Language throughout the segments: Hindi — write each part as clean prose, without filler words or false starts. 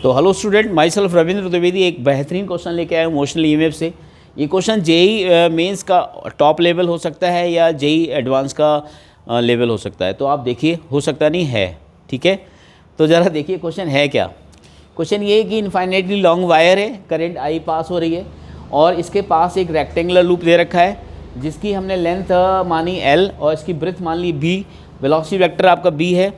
तो hello student, my self Ravindra Dwivedi एक बेहतरीन क्वेश्चन लेके आया हूँ इमोशनल ईएमएफ से। ये क्वेश्चन जेई मेंस का टॉप लेवल हो सकता है या जेई एडवांस का लेवल हो सकता है। तो आप देखिए, हो सकता नहीं है, ठीक है। तो ज़रा देखिए क्वेश्चन है क्या। क्वेश्चन ये है कि इनफाइनेटली लॉन्ग वायर है, करंट आई पास हो रही है और इसके पास एक रेक्टेंगुलर लूप दे रखा है जिसकी हमने लेंथ मानी L और इसकी ब्रेथ मान ली B। वेलोसिटी वेक्टर आपका B है,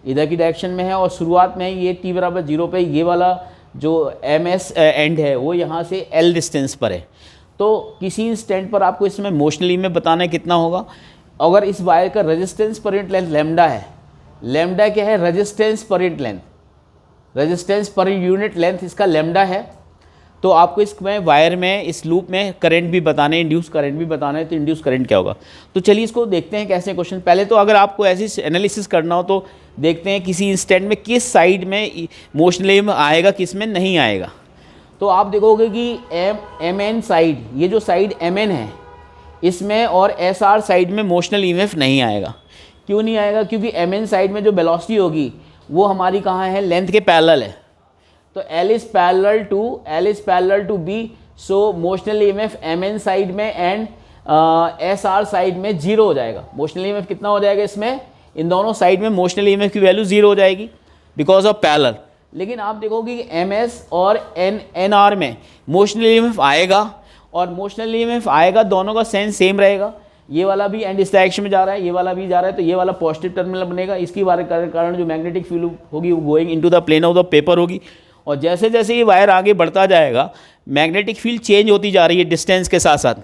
इधर की डायरेक्शन में है और शुरुआत में ये t बराबर 0 पे ये वाला जो MS एंड है वो यहाँ से L डिस्टेंस पर है। तो किसी इंस्टेंट पर आपको इसमें मोशनली में बताना है कितना होगा। अगर इस वायर का resistance per unit length lambda है, लैम्डा क्या है, resistance per unit length, resistance per unit length इसका लैम्डा है। तो आपको इसमें वायर में इस लूप में करंट भी बताना है, इंड्यूस करंट भी बताना है। तो इंड्यूस करंट क्या होगा, तो चलिए इसको देखते हैं कैसे क्वेश्चन। पहले तो अगर आपको ऐसी एनालिसिस करना हो तो देखते हैं किसी इंस्टेंट में किस साइड में मोशनली आएगा, किस में नहीं आएगा। तो आप देखोगे कि एम एन साइड, ये जो साइड एम एन है इसमें और एस आर साइड में मोशनल ईएमएफ नहीं आएगा। क्यों नहीं आएगा, क्योंकि एम एन साइड में जो वेलोसिटी होगी वो हमारी कहाँ है, लेंथ के पैरेलल है। तो L is parallel to B, so motional EMF M N side में एंड एस आर साइड में 0 हो जाएगा। मोशनल ईएमएफ कितना हो जाएगा इसमें, इन दोनों साइड में मोशनल ईएमएफ की वैल्यू 0 हो जाएगी बिकॉज ऑफ पैरेलल। लेकिन आप देखोगे कि MS और NR में मोशनल ईएमएफ आएगा और मोशनल ईएमएफ आएगा, दोनों का सेंस सेम रहेगा। ये वाला भी एंड इस डायरेक्शन में जा रहा है, ये वाला भी जा रहा है, तो ये वाला पॉजिटिव टर्मिनल बनेगा। इसकी कारण जो मैग्नेटिक फील्ड होगी वो going into the plane of the paper होगी। और जैसे जैसे ये वायर आगे बढ़ता जाएगा मैग्नेटिक फील्ड चेंज होती जा रही है डिस्टेंस के साथ साथ।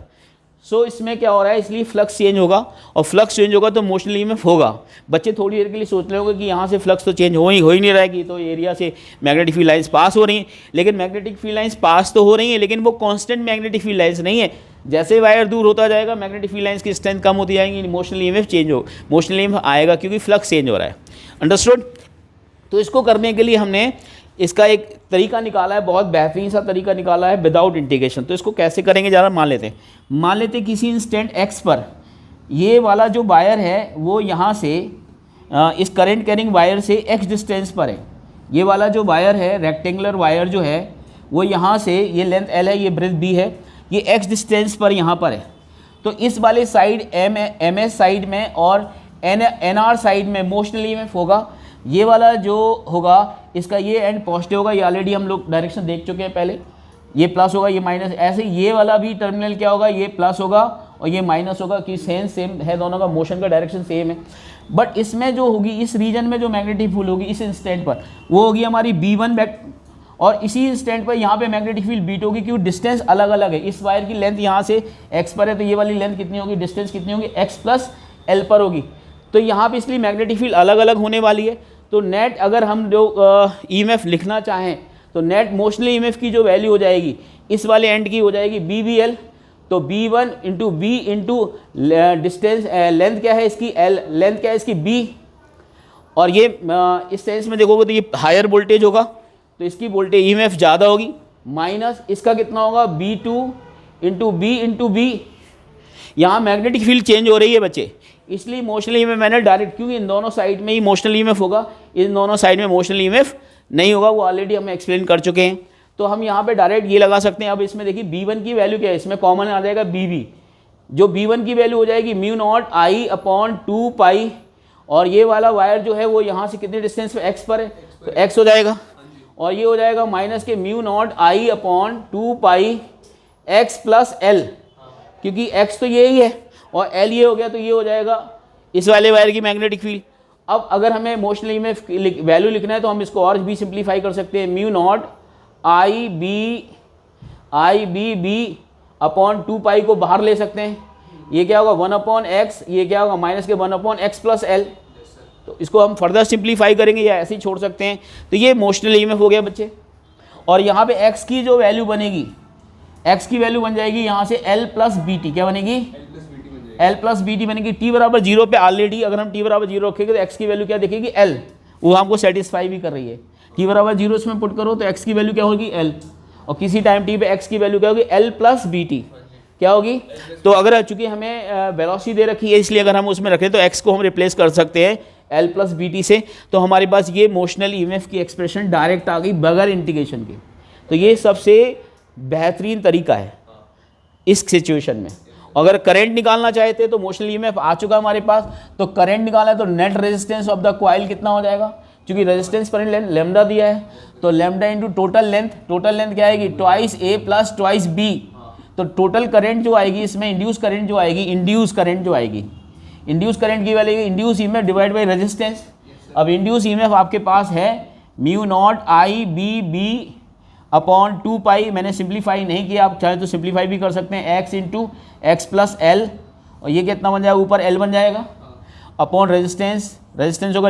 सो इसमें क्या हो रहा है, इसलिए फ्लक्स चेंज होगा और फ्लक्स चेंज होगा तो मोशनल ईएमएफ होगा। बच्चे थोड़ी देर के लिए सोच रहे होंगे कि यहाँ से फ्लक्स तो चेंज हो ही नहीं रहा है कि तो एरिया से मैग्नेटिक फील्ड लाइंस पास हो रही हैं। लेकिन मैग्नेटिक फील्ड लाइंस पास तो हो रही हैं लेकिन वो कांस्टेंट मैग्नेटिक फील्ड लाइंस नहीं है। जैसे वायर दूर होता जाएगा मैग्नेटिक फील्ड लाइंस की स्ट्रेंथ कम होती जाएगी, मोशनल ईएमएफ चेंज हो, मोशनल ईएमएफ आएगा क्योंकि फ्लक्स चेंज हो रहा है। अंडरस्टूड। तो इसको करने के लिए हमने इसका एक तरीका निकाला है, बहुत बेहतरीन सा तरीका निकाला है विदाउट इंटीग्रेशन। तो इसको कैसे करेंगे ज़रा मान लेते हैं किसी इंस्टेंट x पर ये वाला जो वायर है वो यहाँ से इस करंट कैरिंग वायर से x डिस्टेंस पर है। ये वाला जो वायर है रेक्टेंगुलर वायर जो है वो यहाँ से, ये लेंथ L है, ये ब्रेथ B है, ये x डिस्टेंस पर यहाँ पर है। तो इस वाले साइड MS साइड में और NR साइड में मोशनल ईएमएफ होगा। ये वाला जो होगा इसका ये एंड पॉजिटिव होगा, ये ऑलरेडी हम लोग डायरेक्शन देख चुके हैं पहले। ये प्लस होगा, ये माइनस, ऐसे ये वाला भी टर्मिनल क्या होगा, ये प्लस होगा और ये माइनस होगा कि सेम है, दोनों का मोशन का डायरेक्शन सेम है। बट इसमें जो होगी इस रीजन में जो मैग्नेटिक फील्ड होगी इस इंस्टेंट पर वो होगी हमारी B1 बैक, और इसी इंस्टेंट पर यहाँ पे मैग्नेटिक फील्ड बीट होगी क्योंकि डिस्टेंस अलग अलग है। इस वायर की लेंथ यहाँ से x पर है तो ये वाली लेंथ कितनी होगी, डिस्टेंस कितनी होगी, x प्लस L पर होगी। तो यहाँ पे इसलिए मैग्नेटिक फील्ड अलग अलग होने वाली है। तो नेट अगर हम जो ईएमएफ लिखना चाहें तो नेट मोशनल ईएमएफ की जो वैल्यू हो जाएगी इस वाले एंड की हो जाएगी BBL। तो B1 into B into distance, length क्या है इसकी L, लेंथ क्या है इसकी B। और ये इस सेंस में देखोगे तो ये हायर वोल्टेज होगा तो इसकी वोल्टेज ईएमएफ ज़्यादा होगी, माइनस इसका कितना होगा B2 इंटू B। यहाँ मैग्नेटिक फील्ड चेंज हो रही है बच्चे, इसलिए मोशनल ईएमएफ मैंने डायरेक्ट, क्योंकि इन दोनों साइड में ही मोशनल ईएमएफ होगा, इन दोनों साइड में मोशनल ईएमएफ नहीं होगा, वो ऑलरेडी हम एक्सप्लेन कर चुके हैं। तो हम यहाँ पे डायरेक्ट ये लगा सकते हैं। अब इसमें देखिए B1 की वैल्यू क्या है, इसमें कॉमन आ जाएगा BB, जो B1 की वैल्यू हो जाएगी म्यू नॉट I अपॉन 2 पाई, और ये वाला वायर जो है वो यहाँ से कितने डिस्टेंस पे x पर है तो x हो जाएगा, और ये हो जाएगा माइनस के mu naught I upon 2 pi x plus L, क्योंकि x तो यही है और L ये हो गया तो ये हो जाएगा इस वाले वायर की मैग्नेटिक फील्ड। अब अगर हमें मोशनल ईएमएफ वैल्यू लिखना है तो हम इसको और भी सिंप्लीफाई कर सकते हैं, म्यू नॉट IB अपॉन 2 पाई को बाहर ले सकते हैं। ये क्या होगा 1 अपॉन x, ये क्या होगा माइनस के 1 अपॉन x प्लस L। तो इसको हम फर्दर सिंप्लीफाई करेंगे या ऐसे ही छोड़ सकते हैं। तो ये मोशनल ईएमएफ हो गया बच्चे। और यहाँ पे x की जो वैल्यू बनेगी, x की वैल्यू बन जाएगी यहाँ से L प्लस BT, क्या बनेगी L प्लस BT बनेगी। t बराबर 0 पे ऑलरेडी अगर हम t बराबर 0 रखेंगे तो x की वैल्यू क्या दिखेगी L, वो हमको सेटिस्फाई भी कर रही है। t बराबर 0 इसमें पुट करो तो x की वैल्यू क्या होगी L, और किसी टाइम t पे x की वैल्यू क्या होगी L प्लस BT क्या होगी। तो अगर चूंकि हमें वेलोसिटी दे रखी है इसलिए अगर हम उसमें रखें तो x को हम रिप्लेस कर सकते हैं L प्लस बी टी से, तो हमारे पास ये मोशनल ईएमएफ की एक्सप्रेशन डायरेक्ट आ गई बगैर इंटीग्रेशन के। तो ये सबसे बेहतरीन तरीका है इस सिचुएशन में। अगर करंट निकालना चाहते तो मोशनल ईएमएफ आ चुका हमारे पास, तो करंट निकालना है तो net resistance of the coil कितना हो जाएगा, क्योंकि रेजिस्टेंस पर लेमडा दिया है, तो लेमडा इंटू टोटल लेंथ क्या आएगी, ट्वाइस ए प्लस ट्वाइस बी। तो टोटल करंट जो आएगी इसमें, इंड्यूस करंट जो आएगी, इंड्यूस करंट की value induce EMF divide by resistance. अब इंड्यूस ईएमएफ आपके पास है mu not I B B upon 2 पाई। मैंने सिंप्लीफाई नहीं किया, आप चाहे तो सिंप्लीफाई भी कर सकते हैं, x into x plus L, और ये कितना बन जाएगा, ऊपर एल बन जाएगा, अपॉन रेजिस्टेंस होगा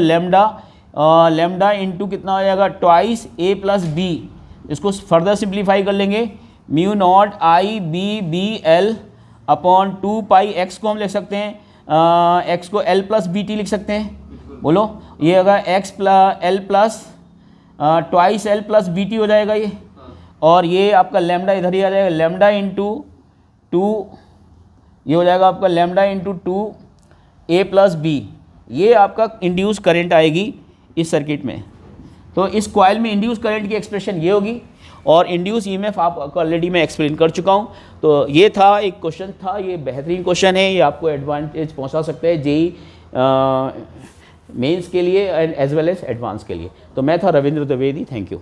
लेमडा इंटू कितना हो जाएगा, ट्वाइस ए प्लस बी। इसको फर्दर सिंप्लीफाई कर लेंगे, mu not I B B L upon 2 pi. X को हम लिख सकते हैं, एक्स को एल प्लस बी टी लिख सकते हैं, बोलो ये होगा X plus L plus twice L plus B T हो जाएगा ये, और ये आपका लेमडा इधर ही आ जाएगा, लेमडा इंटू 2, ये हो जाएगा आपका लेमडा इंटू 2 ए प्लस बी। ये आपका इंड्यूस करंट आएगी इस सर्किट में। तो इस कॉइल में इंड्यूस करंट की एक्सप्रेशन ये होगी, और इंड्यूस ईएमएफ आपको ऑलरेडी मैं एक्सप्लेन कर चुका हूँ। तो ये था एक क्वेश्चन था, ये बेहतरीन क्वेश्चन है, ये आपको एडवांटेज पहुँचा सकता है जेई मेंस के लिए and as well as advance के लिए। तो मैं था रविंद्र द्विवेदी, थैंक यू।